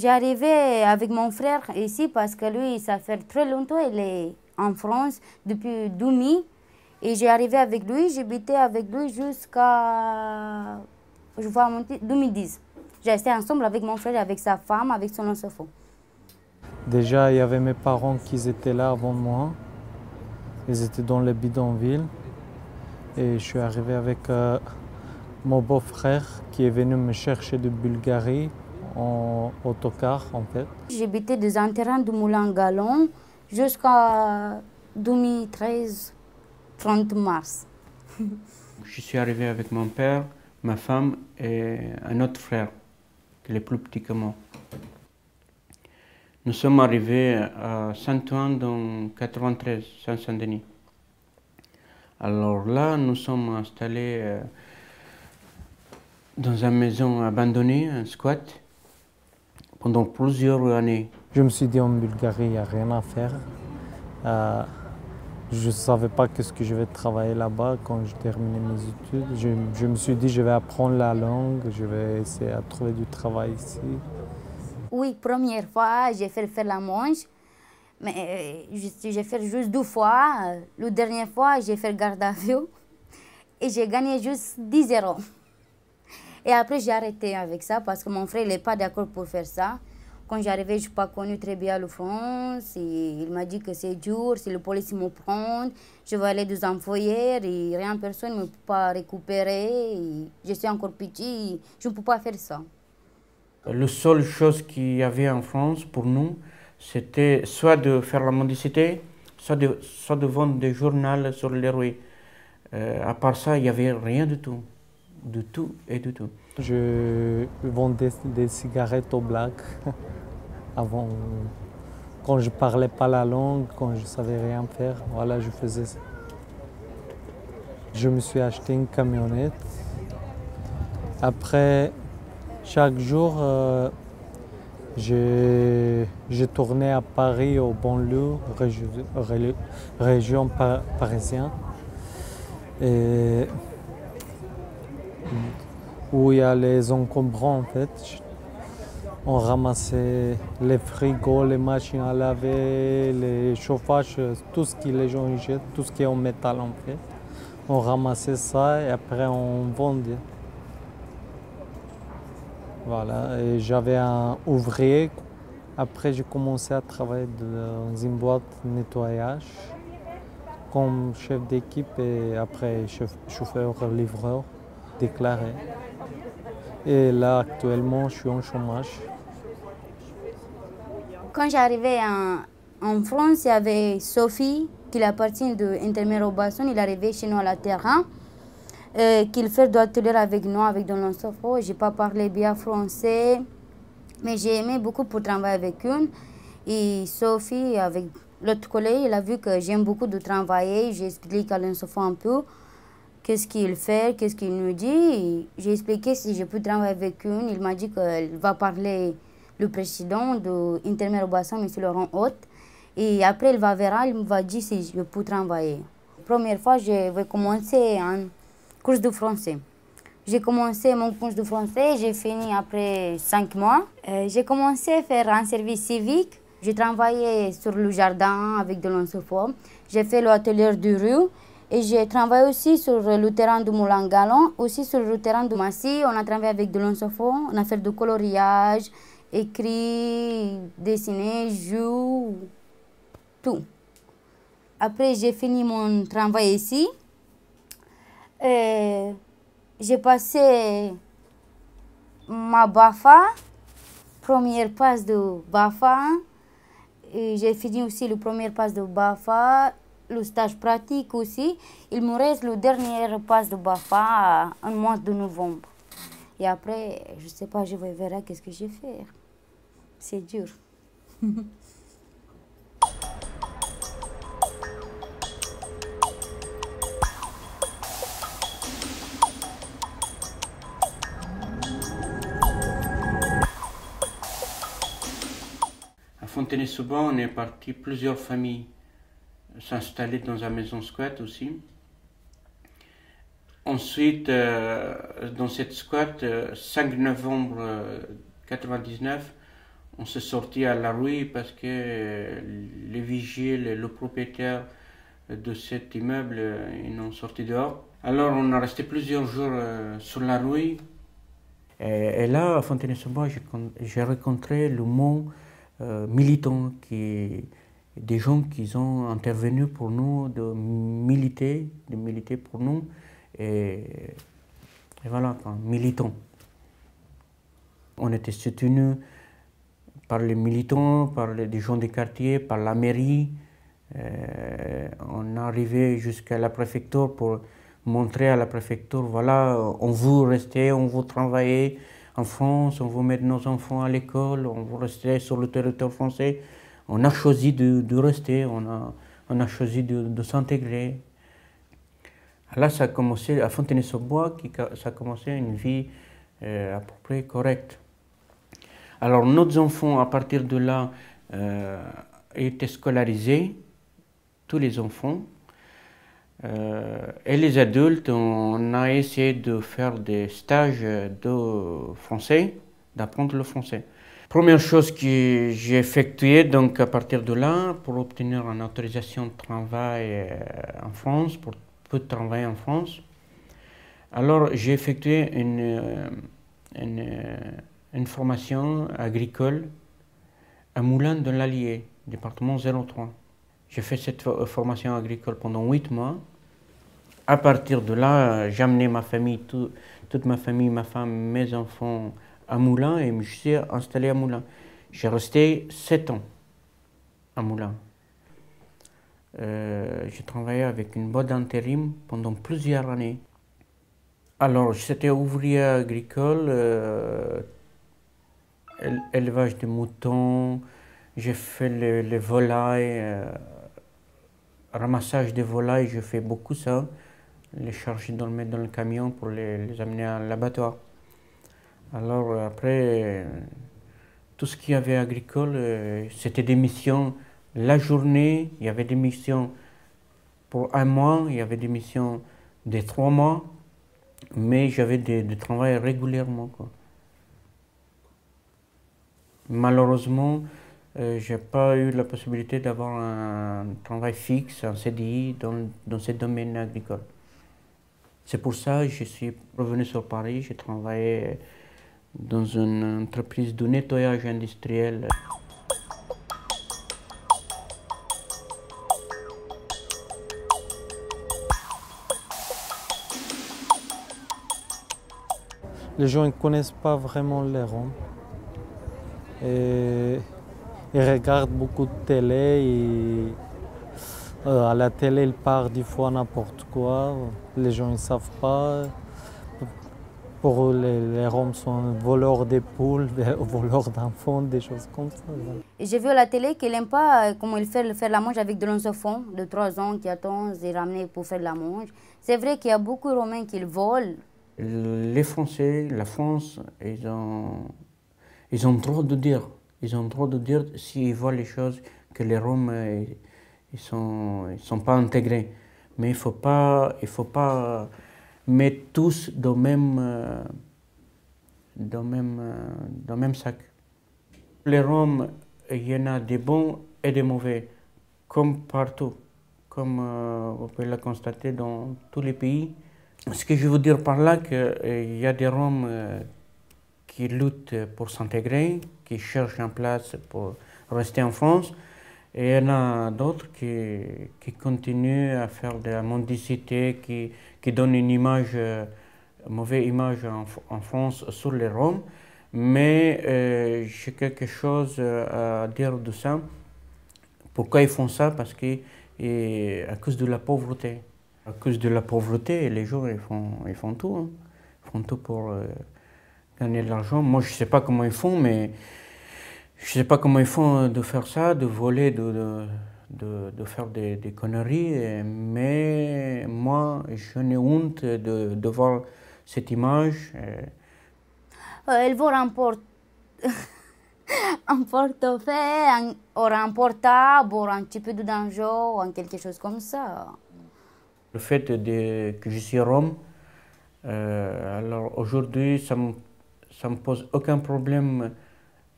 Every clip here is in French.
J'arrivais avec mon frère ici parce que lui, ça fait très longtemps, il est en France depuis 2000. Et j'ai arrivé avec lui, j'habitais avec lui jusqu'à, je vois monter, 2010. J'ai resté ensemble avec mon frère, avec sa femme, avec son enfant. Déjà, il y avait mes parents qui étaient là avant moi. Ils étaient dans le bidonville. Et je suis arrivé avec mon beau-frère qui est venu me chercher de Bulgarie en autocar en fait. J'habitais dans un terrain de Moulin-Galon jusqu'à 2013, 30 mars. Je suis arrivé avec mon père, ma femme et un autre frère, qui est plus petit que moi. Nous sommes arrivés à Saint-Ouen dans 93, Saint-Saint-Denis. Alors là, nous sommes installés dans une maison abandonnée, un squat, pendant plusieurs années. Je me suis dit en Bulgarie, il n'y a rien à faire. Je ne savais pas qu'est-ce que je vais travailler là-bas quand je terminais mes études. Je me suis dit, je vais apprendre la langue, je vais essayer de trouver du travail ici. Oui, première fois, j'ai fait faire la manche, mais j'ai fait juste 2 fois. La dernière fois, j'ai fait garde à vue et j'ai gagné juste 10 €. Et après, j'ai arrêté avec ça parce que mon frère n'est pas d'accord pour faire ça. Quand j'arrivais, je n'ai pas connu très bien la France. Et il m'a dit que c'est dur, si le police me prend, je vais aller dans un foyer et rien, personne ne peut pas récupérer. Et je suis encore petit, je ne peux pas faire ça. La seule chose qu'il y avait en France pour nous, c'était soit de faire la mendicité, soit de vendre des journaux sur les rues. À part ça, il n'y avait rien du tout. Du tout et du tout. Je vendais des cigarettes au black avant, quand je ne parlais pas la langue, quand je ne savais rien faire. Voilà, je faisais ça. Je me suis acheté une camionnette. Après, chaque jour, je tournais à Paris, au banlieue, région parisienne. Et où il y a les encombrants en fait. On ramassait les frigos, les machines à laver, les chauffages, tout ce que les gens jettent, tout ce qui est en métal en fait. On ramassait ça et après on vendait. Voilà, et j'avais un ouvrier. Après j'ai commencé à travailler dans une boîte de nettoyage comme chef d'équipe et après chauffeur-livreur déclaré. Et là, actuellement, je suis en chômage. Quand j'arrivais en France, il y avait Sophie, qui appartient de Interméro-Basson. Il arrivait chez nous à la terrain, qu'il fait d'atelier avec nous, avec de l'enfant. Je n'ai pas parlé bien français, mais j'ai aimé beaucoup pour travailler avec eux. Et Sophie, avec l'autre collègue, il a vu que j'aime beaucoup de travailler. J'ai expliqué à l'enfant un peu qu'est-ce qu'il fait, qu'est-ce qu'il nous dit. J'ai expliqué si je peux travailler avec eux. Il m'a dit qu'il va parler le président de Interméro-Basson, M. Laurent Haute. Et après, il va verra, il va dire si je peux travailler. Première fois, je vais commencer un cours de français. J'ai commencé mon cours de français, j'ai fini après 5 mois. J'ai commencé à faire un service civique. J'ai travaillé sur le jardin avec de l'enfant. J'ai fait l'atelier de rue. Et j'ai travaillé aussi sur le terrain de Moulin-Galon, aussi sur le terrain de Massy. On a travaillé avec de l'enfant, on a fait du coloriage, écrit, dessiné, joue, tout. Après, j'ai fini mon travail ici. J'ai passé ma BAFA, première passe de BAFA. Et j'ai fini aussi le premier passe de BAFA. Le stage pratique aussi. Il me reste le dernier passe de BAFA en mois de novembre. Et après, je ne sais pas, je vais voir qu'est-ce que je vais faire. C'est dur. À Fontenay-sous-Bois, on est parti plusieurs familles s'installer dans la maison squat aussi. Ensuite, dans cette squat, 5 novembre 1999, On s'est sorti à la rue parce que les vigiles, le propriétaire de cet immeuble, ils nous ont sorti dehors. Alors on a resté plusieurs jours sur la rue. Et là, à Fontenay-sous-Bois, j'ai rencontré le mot militant, des gens qui ont intervenu pour nous, de militer pour nous. Et voilà, militants. On était soutenus par les militants, par des gens des quartiers, par la mairie. On est arrivé jusqu'à la préfecture pour montrer à la préfecture, voilà, on veut rester, on veut travailler en France, on veut mettre nos enfants à l'école, on veut rester sur le territoire français. On a choisi de rester, on a choisi de s'intégrer. Là, ça a commencé, à Fontenay-sous-Bois, ça a commencé une vie à peu près correcte. Alors, nos enfants, à partir de là, étaient scolarisés, tous les enfants. Et les adultes, on a essayé de faire des stages de français, d'apprendre le français. Première chose que j'ai effectuée, donc à partir de là, pour obtenir une autorisation de travail en France, pour travailler en France, alors j'ai effectué une formation agricole à Moulins de l'Allier, département 03. J'ai fait cette formation agricole pendant 8 mois. À partir de là, j'ai amené ma famille, toute ma famille, ma femme, mes enfants à Moulins et je me suis installé à Moulins. J'ai resté 7 ans à Moulins. J'ai travaillé avec une boîte d'intérim pendant plusieurs années. Alors, j'étais ouvrier agricole, élevage de moutons, j'ai fait les volailles, ramassage des volailles, je fais beaucoup ça, les charger dans le camion pour les amener à l'abattoir. Alors après, tout ce qu'il y avait agricole, c'était des missions la journée, il y avait des missions pour 1 mois, il y avait des missions de 3 mois, mais j'avais du travail régulièrement, quoi. Malheureusement, je n'ai pas eu la possibilité d'avoir un travail fixe, un CDI dans ce domaine agricole. C'est pour ça que je suis revenu sur Paris, j'ai travaillé dans une entreprise de nettoyage industriel. Les gens ne connaissent pas vraiment les Roms. Et ils regardent beaucoup de télé et à la télé, ils parlent des fois n'importe quoi. Les gens ne savent pas. Pour eux, les Roms sont voleurs des poules, voleurs d'enfants, des choses comme ça. Et j'ai vu à la télé qu'il n'aime pas comment il fait faire la manche avec de leurs enfants de 3 ans qui attendent et ramener pour faire la manche. C'est vrai qu'il y a beaucoup de Romains qui le volent. Les Français, la France, ils ont droit de dire. Ils ont droit de dire s'ils voient les choses que les Roms ils sont pas intégrés. Mais il faut pas mettre tous dans le même sac. Les Roms, il y en a des bons et des mauvais, comme partout, comme on peut le constater dans tous les pays. Ce que je veux dire par là, qu'il y a des Roms qui luttent pour s'intégrer, qui cherchent une place pour rester en France, et il y en a d'autres qui continuent à faire de la mendicité, qui donnent une mauvaise image en France sur les Roms. Mais j'ai quelque chose à dire de ça. Pourquoi ils font ça? Parce qu'à cause de la pauvreté. À cause de la pauvreté, les gens ils font tout. Hein. Ils font tout pour gagner de l'argent. Moi, je ne sais pas comment ils font, mais je ne sais pas comment ils font de faire ça, de voler, de faire des conneries. Mais moi, je n'ai honte de voir cette image. Ils vont remporter un portefeuille, un portable, un petit peu de danger, ou quelque chose comme ça. Le fait que je suis Rom, alors aujourd'hui, ça me pose aucun problème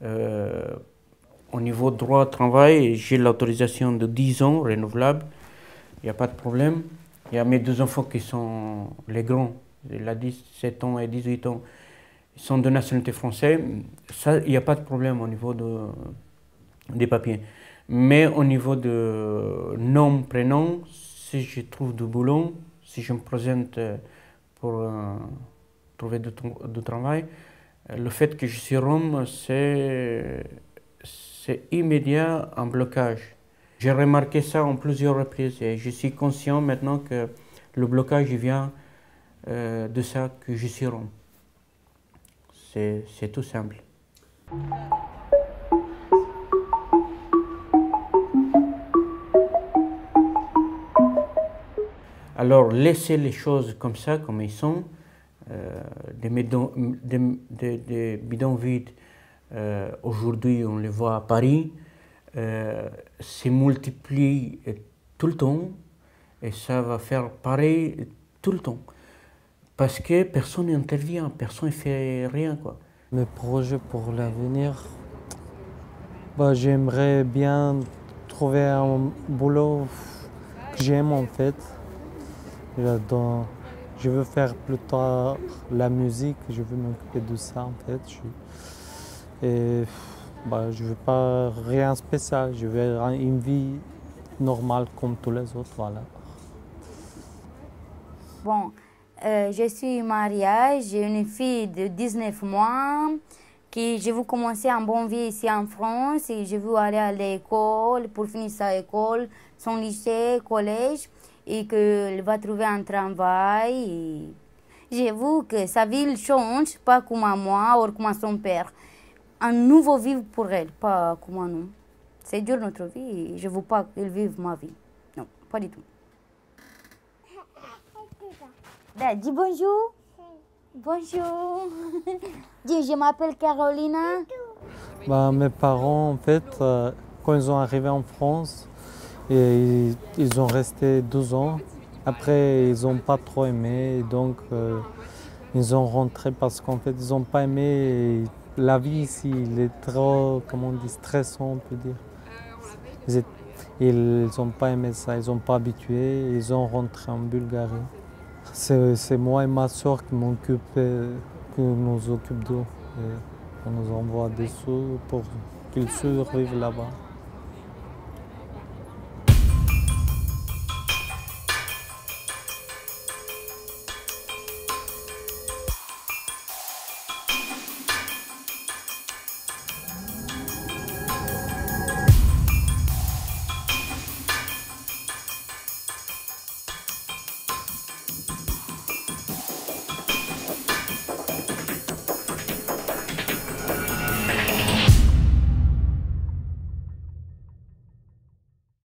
Au niveau droit de travail, j'ai l'autorisation de 10 ans renouvelable. Il n'y a pas de problème. Il y a mes deux enfants qui sont les grands, il a 17 ans et 18 ans. Ils sont de nationalité française. Ça, il n'y a pas de problème au niveau des papiers. Mais au niveau de nom, prénom, si je trouve du boulot, si je me présente pour trouver du travail, le fait que je suis rome, c'est immédiat un blocage. J'ai remarqué ça en plusieurs reprises et je suis conscient maintenant que le blocage vient de ça que je suis rome. C'est tout simple. Alors, laisser les choses comme ça, comme ils sont, des bidons vides, aujourd'hui on les voit à Paris, se multiplient tout le temps et ça va faire pareil tout le temps. Parce que personne n'intervient, personne ne fait rien, quoi. Mes projets pour l'avenir, j'aimerais bien trouver un boulot que j'aime en fait. Je veux faire plus tard la musique, je veux m'occuper de ça en fait. Et je veux pas rien de spécial, je veux une vie normale comme tous les autres, voilà. Bon, je suis mariée, j'ai une fille de 19 mois qui je veux commencer un bon vie ici en France et je veux aller à l'école pour finir sa école, son lycée, collège et qu'elle va trouver un travail. Je veux que sa vie change, pas comme à moi ou comme à son père. Un nouveau vie pour elle, pas comme à nous. C'est dur notre vie et je ne veux pas qu'elle vive ma vie. Non, pas du tout. Dis bonjour. Bonjour. Dis, je m'appelle Carolina. Mes parents, en fait, quand ils sont arrivés en France, ils ont resté 12 ans. Après, ils n'ont pas trop aimé, et donc ils ont rentré parce qu'en fait, ils n'ont pas aimé. La vie ici, il est trop, comment on dit, stressant, on peut dire. Ils n'ont pas aimé ça, ils n'ont pas habitué, ils ont rentré en Bulgarie. C'est moi et ma soeur qui nous occupent d'eux. On nous envoie des sous pour qu'ils survivent là-bas.